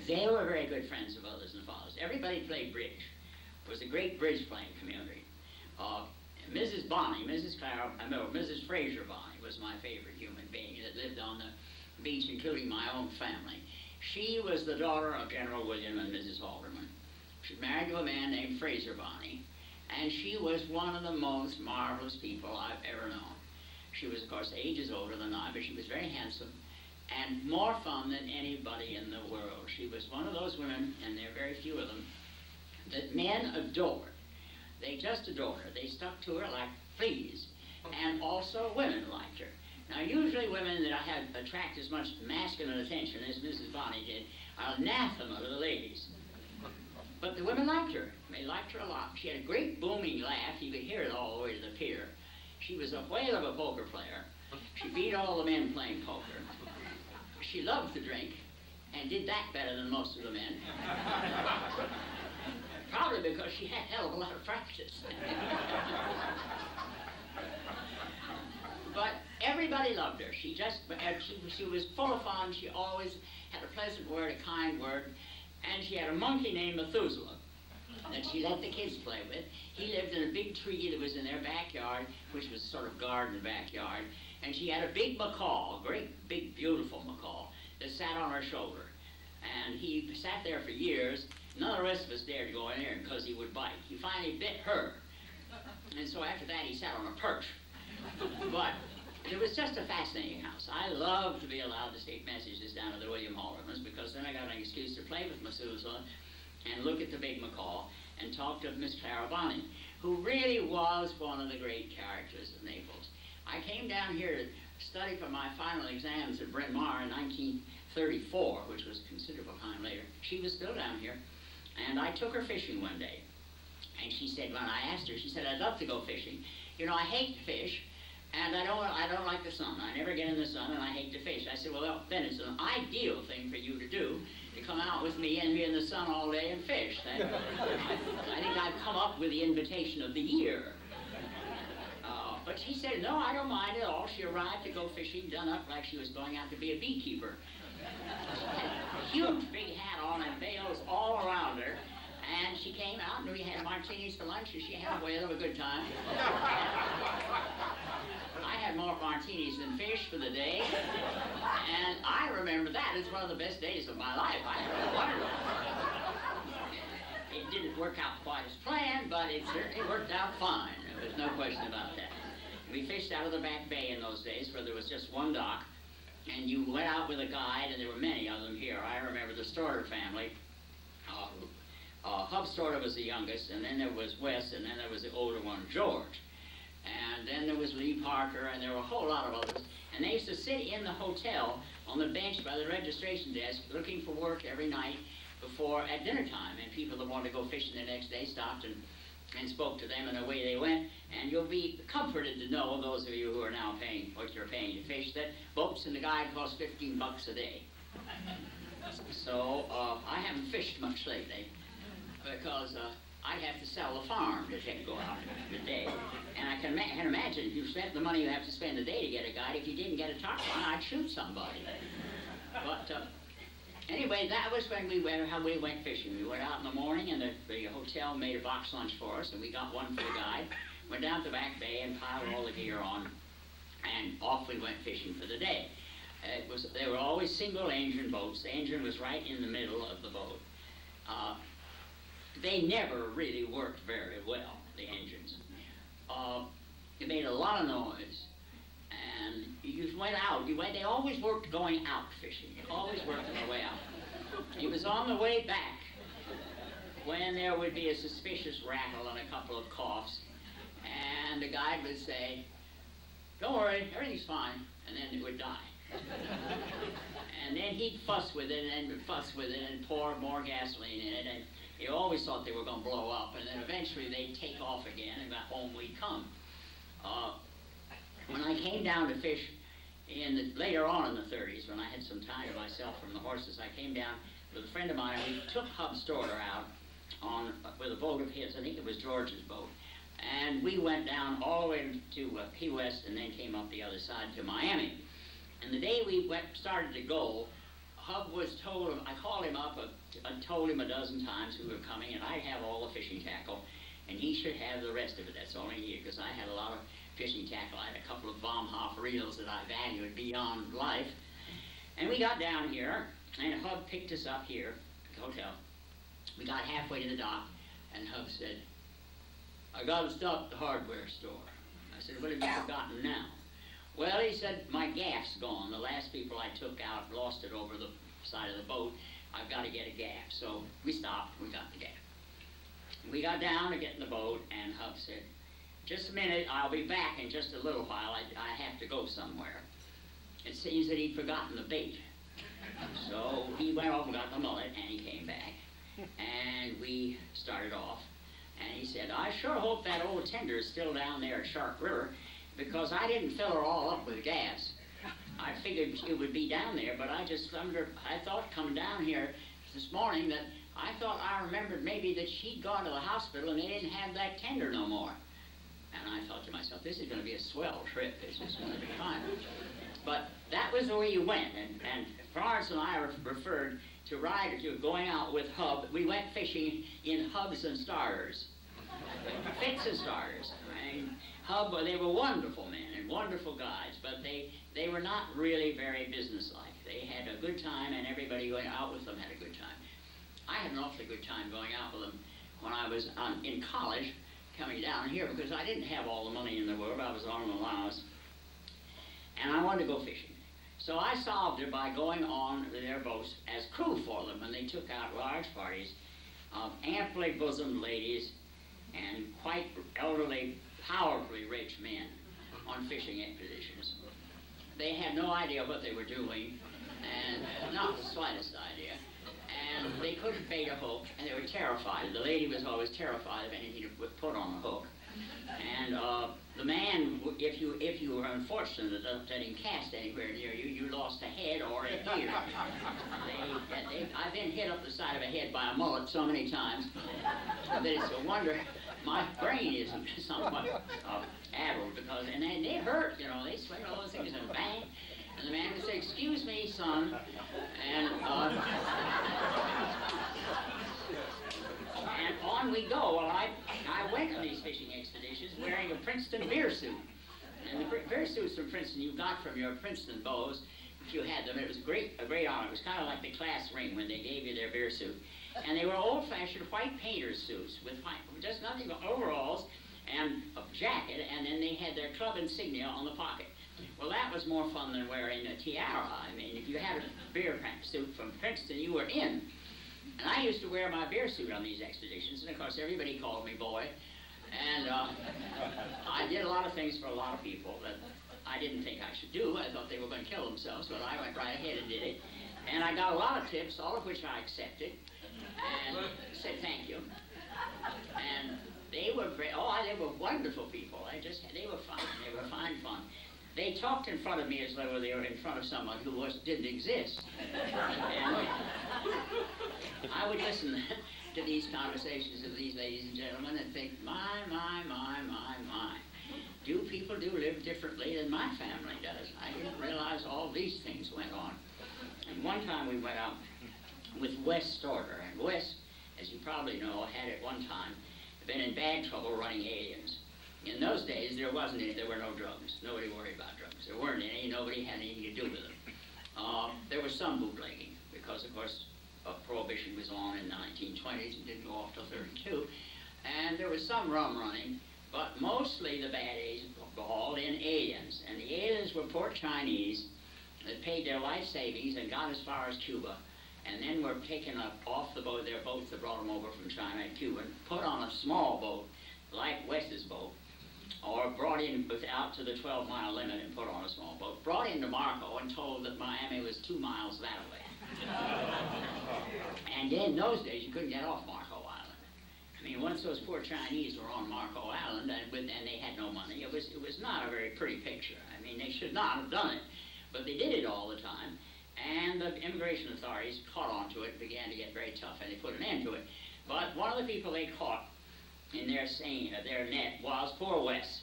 They were very good friends of mothers and fathers. Everybody played bridge. It was a great bridge playing community. Mrs. Bonney, Mrs. Fraser Bonney was my favorite human being that lived on the beach, including my own family. She was the daughter of General William and Mrs. Halderman. She married to a man named Fraser Bonney, and she was one of the most marvelous people I've ever known. She was, of course, ages older than I, but she was very handsome and more fun than anybody in the world. She was one of those women, and there are very few of them, that men adored. They just adored her. They stuck to her like fleas. And also women liked her. Now, usually women that had attract as much masculine attention as Mrs. Bonney did are anathema to the ladies. But the women liked her. They liked her a lot. She had a great booming laugh. You could hear it all the way to the pier. She was a whale of a poker player. She beat all the men playing poker. She loved to drink and did that better than most of the men. Probably because she had a hell of a lot of practice. But everybody loved her. She was full of fun. She always had a pleasant word, a kind word. And she had a monkey named Methuselah that she let the kids play with. He lived in a big tree that was in their backyard, which was a sort of garden backyard. And she had a big macaw, a great, big, beautiful macaw, that sat on her shoulder. And he sat there for years. None of the rest of us dared to go in there because he would bite. He finally bit her. And so after that, he sat on a perch. But it was just a fascinating house. I loved to be allowed to take messages down to the William Haldermans, because then I got an excuse to play with Methuselah and look at the big macaw and talk to Miss Clara Bonney, who really was one of the great characters of Naples. I came down here to study for my final exams at Bryn Mawr in 1934, which was a considerable time later. She was still down here, and I took her fishing one day. And she said, when I asked her, she said, I'd love to go fishing. You know, I hate to fish, and I don't like the sun. I never get in the sun, and I hate to fish. I said, well, then it's an ideal thing for you to do, to come out with me and be in the sun all day and fish. I think I've come up with the invitation of the year. But she said, no, I don't mind at all. She arrived to go fishing, done up like she was going out to be a beekeeper. She had a huge big hat on and veils all around her. And she came out and we had martinis for lunch, and she had a whale of a good time. I had more martinis than fish for the day, and I remember that as one of the best days of my life. I had a wonderful. It didn't work out quite as planned, but it certainly worked out fine. There was no question about that. We fished out of the back bay in those days, where there was just one dock, and you went out with a guide, and there were many of them here. I remember the Storter family. Hub Storter was the youngest, and then there was Wes, and then there was the older one, George. And then there was Lee Parker, and there were a whole lot of others. And they used to sit in the hotel on the bench by the registration desk looking for work every night at dinner time. And people that wanted to go fishing the next day stopped and spoke to them, and away they went. And you'll be comforted to know, those of you who are now paying what you're paying to fish, that boats and the guide cost $15 a day. So I haven't fished much lately, because I'd have to sell the farm to go out in the day. And I can imagine if you spent the money you have to spend a day to get a guide, if you didn't get a tarpon, I'd shoot somebody. But anyway, that was how we went fishing. We went out in the morning, and the hotel made a box lunch for us, and we got one for the guide. Went down to the back bay and piled all the gear on, and off we went fishing for the day. They were always single-engine boats. The engine was right in the middle of the boat. They never really worked very well, the engines. It made a lot of noise, and you went out. They always worked going out fishing. They always worked on the way out. It was on the way back when there would be a suspicious rattle and a couple of coughs, and the guide would say, don't worry, everything's fine, and then it would die. And then he'd fuss with it and pour more gasoline in it, and he always thought they were going to blow up, and then eventually they'd take off again, and home we'd come. When I came down to fish later on in the 30s, when I had some time to myself from the horses, I came down with a friend of mine, and we took Hub Storter out with a boat of his. I think it was George's boat. And we went down all the way to Key West, and then came up the other side to Miami. And the day we started to go, Hub was told, I called him up and told him a dozen times we were coming, and I'd have all the fishing tackle, and he should have the rest of it. That's all he needed, because I had a lot of fishing tackle. I had a couple of Baumhoff reels that I valued beyond life. And we got down here, and Hub picked us up here at the hotel. We got halfway to the dock, and Hub said, "I got to stop at the hardware store." I said, "What have you forgotten now?" "Well," he said, "my gaff's gone. The last people I took out lost it over the side of the boat. I've got to get a gaff." So we stopped, we got the gaff. We got down to get in the boat, and Hub said, "Just a minute, I'll be back in just a little while. I have to go somewhere." It seems that he'd forgotten the bait. So he went off and got the mullet, and he came back. And we started off. And he said, "I sure hope that old tender is still down there at Shark River, because I didn't fill her all up with gas. I figured it would be down there, but I thought coming down here this morning that I thought I remembered maybe that she'd gone to the hospital and they didn't have that tender no more." And I thought to myself, this is going to be a swell trip. This is going to be fun. But that was the way you went. And Florence and I referred to going out with Hub. We went fishing in hubs and starters. Fits and starters. I mean, Hub, they were wonderful men and wonderful guys, but they were not really very businesslike. They had a good time, and everybody going out with them had a good time. I had an awfully good time going out with them when I was in college, coming down here, because I didn't have all the money in the world. I was on an allowance, and I wanted to go fishing. So I solved it by going on their boats as crew for them, and they took out large parties of amply bosomed ladies and quite elderly, powerfully rich men on fishing expeditions. They had no idea what they were doing, and not the slightest idea. And they couldn't bait a hook, and they were terrified. The lady was always terrified of anything to put on a hook. And the man, if you were unfortunate that didn't cast anywhere near you, you lost a head or a ear. I've been hit up the side of a head by a mullet so many times that it's a wonder my brain isn't somewhat addled, because, and they hurt, you know, they swing all those things and bang. And the man would say, "Excuse me, son," and on we go. Well, I went on these fishing expeditions wearing a Princeton beer suit. And the beer suits from Princeton you got from your Princeton beaux, if you had them. It was a great honor. It was kind of like the class ring when they gave you their beer suit. And they were old-fashioned white painter's suits with just nothing but overalls and a jacket, and then they had their club insignia on the pocket. Well, that was more fun than wearing a tiara. I mean, if you had a beer suit from Princeton, you were in. And I used to wear my beer suit on these expeditions, and of course everybody called me boy. And I did a lot of things for a lot of people that I didn't think I should do. I thought they were going to kill themselves, but I went right ahead and did it. And I got a lot of tips, all of which I accepted, and said thank you. And they were great. Oh, they were wonderful people. They were fun. They were fine fun. They talked in front of me as though they were in front of someone who didn't exist. And I would listen to these conversations of these ladies and gentlemen and think, my. Do people live differently than my family does? I didn't realize all these things went on. And one time we went out with Wes Storter. And Wes, as you probably know, had at one time been in bad trouble running aliens. In those days, there were no drugs. Nobody worried about drugs. There weren't any. Nobody had anything to do with them. There was some bootlegging, because, of course, Prohibition was on in the 1920s and didn't go off till 32. And there was some rum running, but mostly the bad agents hauled in aliens. And the aliens were poor Chinese that paid their life savings and got as far as Cuba, and then were taken up off the boat, their boats that brought them over from China and Cuba, put on a small boat, like Wes's boat, or brought in out to the 12-mile limit and put on a small boat, brought into Marco and told that Miami was 2 miles that way. And in those days, you couldn't get off Marco Island. I mean, once those poor Chinese were on Marco Island and they had no money, it was not a very pretty picture. I mean, they should not have done it, but they did it all the time. And the immigration authorities caught on to it and began to get very tough, and they put an end to it. But one of the people they caught in their net was poor Wes.